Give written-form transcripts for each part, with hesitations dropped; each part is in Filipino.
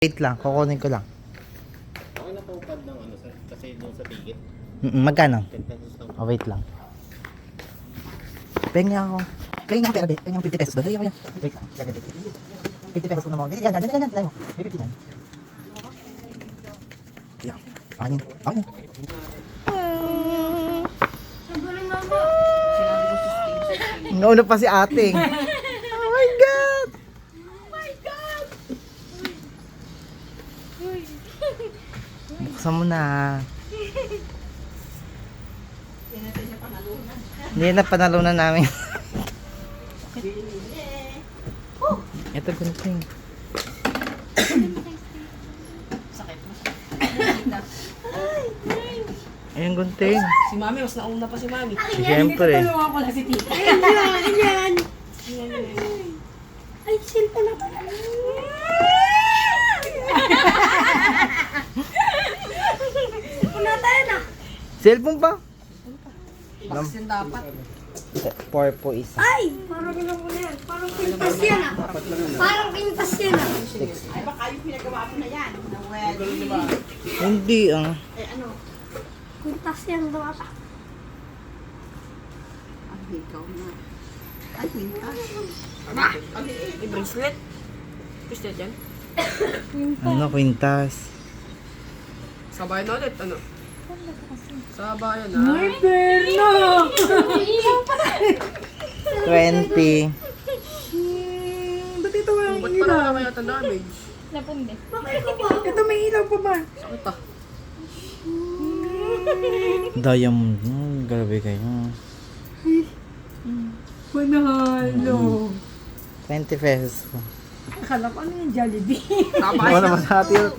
Wait lang, kukunin ko lang. Okay na po pad ng ano sir, kasi doon sa ticket. Magkano? 10 pesos lang. Oh, wait lang. Pengi ako. Pengi ako pera, be. Pengi ako 50 pesos doon. Dali ako yan. Wait lang. 50 pesos ko na mo. Yan. May 50 yan. Yan. Akin yun. Akin yun. Nauna pa si ating. Oh my God! Buksan mo na. Hindi na panalunan namin. Ito gunting. Ayan gunting. Si Mami, mas nauna pa si Mami. Siyempre. Tulungan ko na si Tita. Ayan. Ay, cellphone na pala. Cellphone na tayo na. Cellphone pa? Box yan dapat. 4 po isa. Ay, parang ilang ko na yan. Parang pintas yan ah. Parang pintas yan ah. Ay, baka yung pinagawa ko na yan. Na wedding. Hindi ah. Eh, ano? Pintas yan daw pa. Ay, ikaw na. Ay, pintas. May bracelet. Bracelet yan? Ano, kwintas. Sabayan na ulit, ano? Sabayan na. Ay, perna. 20. Ba't ito walang Ba't parang kaya ito damage? Bakit ko ba? Ito may ilaw pa ba? Sakit ah. Diamond. Grabe kayo. Manalo. 20 pesos po. Akala ko ano yung Jollibee. Tama Ano naman sa atin?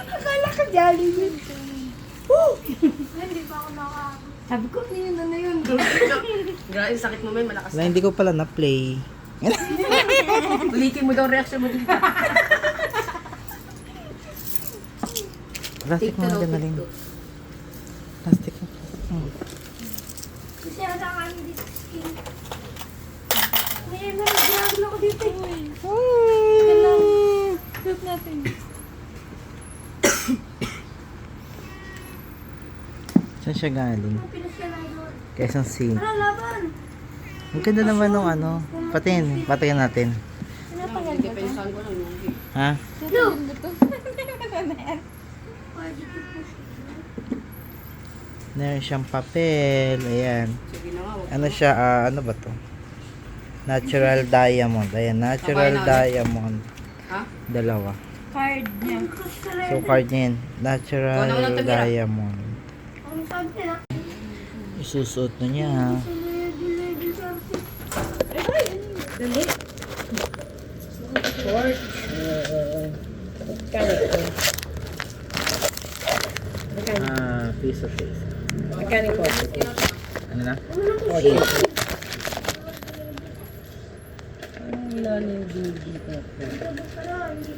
Akala ko Jollibee. Hindi pa ako sabi ko, yun na yun. Grabe, sakit mo may malakas. Wala, hindi ko pala na-play. Ulitin mo daw reaction mo dito. Plastic mo na ganaling. Plastic mo. Kasi ang kami dito sa skin. May nalagyan ako dito. Shoot natin. Saan siya galing? Pinasyalan doon. Quezon City. Tara, laban. Ang ganda naman nung ano. Patingin natin. Hindi pa yung saan ko lang yung Ha? No. Meron siyang papel. Ayan. sige na nga. Ano siya? Ano ba to? Natural diamond. Ayan, natural Sabay na ulit. diamond. Ha? Dalawa. Card niya. So card niya yun. Natural Ikaw na walang tumira. diamond. Ang sabi nila. Isusuot na niya ha. Dali. Piece of face. Magkano po? Ano na?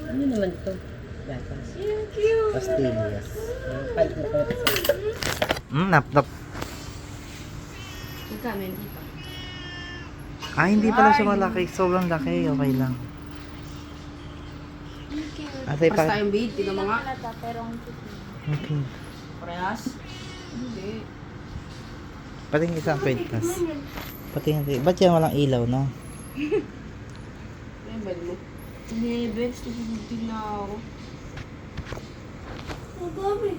Ano naman ito? Gatas. Pastillas. Nap. Magkano hindi pa? Hindi pala siya malaki. Sobrang laki. Okay lang. Atay Basta pa. yung bead, tignan mo nga. Okay. Parehas? Hindi. Pating isang kwintas. Pating natin. Ba't yan walang ilaw, no? Ano ba mo? Hindi, Bex. Nagiging na ako. Ang dami.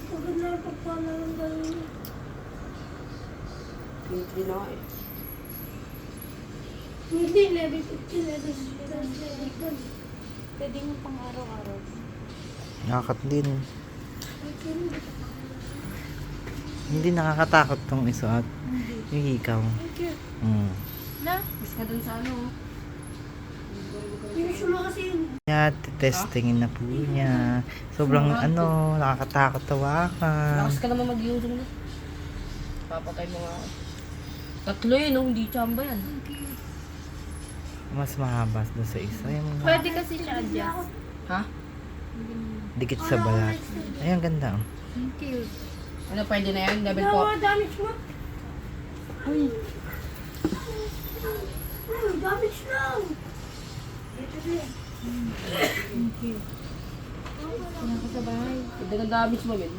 Pagod na pagpala ng gawin. Hindi na nga eh. Hindi, level 15, level 16. Pwede mo pang araw-araw. Nakakat din. Hindi nakakatakot tong isuot. Yung ikaw. Na? Mas ka dun sa ano. Yung suma kasi yun. Testingin na po niya. Sobrang nakakatakot tawakan. Lakas ka naman mag-usong na. Papatay mo nga ako. Tatlo yun, oh. Hindi chamba yan. Mas mahaba doon sa isa. Yung Pwede kasi siya adjust. Ha? dikit sa balat. Ay, ang ganda. Oh. Thank you. Ano, pwede na yan? Level po. Damage mo. Uy, damage lang. Ito din. Nakasabay. Dagang damage mo yun.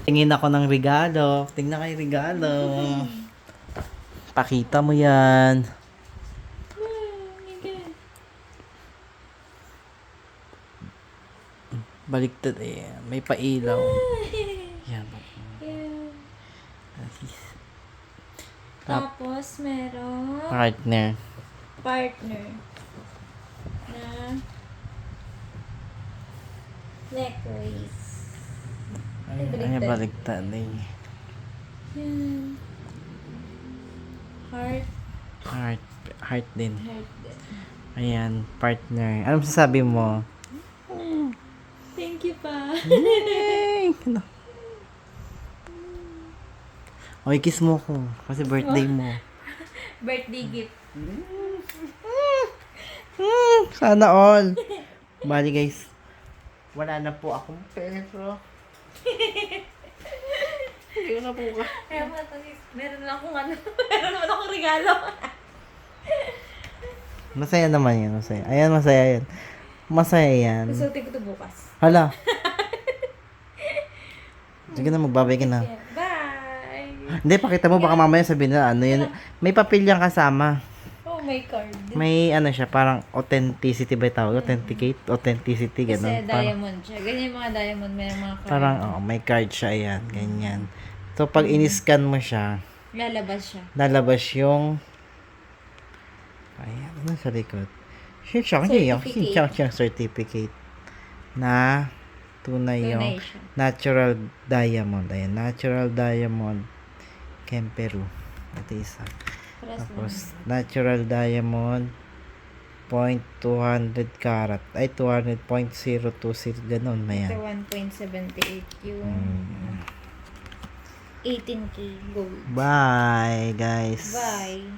Tingin ako ng regalo. Tingnan kayo regalo. Pakita mo yan. Baliktad eh. May pailaw. Yan. Tapos, meron Partner. partner na necklace. Ay, baliktad eh. Yan. Heart. Heart din. Heart din. Ayan, partner. Anong sasabi mo? Thank you pa. Yay! Okay, kiss mo ko. Kasi birthday mo. Birthday gift. Sana all. Bali guys, wala na po akong pera. Hindi na po ka. Meron lang akong ano. Meron naman akong regalo. Masaya naman yan, masaya. Ayan, masaya yan. Masaya yan. Susutin ko ito bukas. Hala. Sige na, magbabay ka na. Bye! Hindi, pakita mo, baka mamaya sabihin na, ano yun. May papel yung kasama. Oh, my card. May ano siya, parang authenticity ba yung tawag? Authenticity, Kasi gano'n. Parang, diamond siya. Ganyan yung mga diamond. May mga card. parang may card siya, ayan, ganyan. So, pag in-scan mo siya, Lalabas siya. lalabas yung, ayan, ano sa likod? Yung certificate na tunay yung Tunay siya. natural diamond. Ayan, natural diamond Kemperu. Ito isa. Tapos, natural diamond 0.200 karat. Ay, 200.020. Ganun, Ito mayan. 1.78 yung 18K gold. Bye, guys. Bye.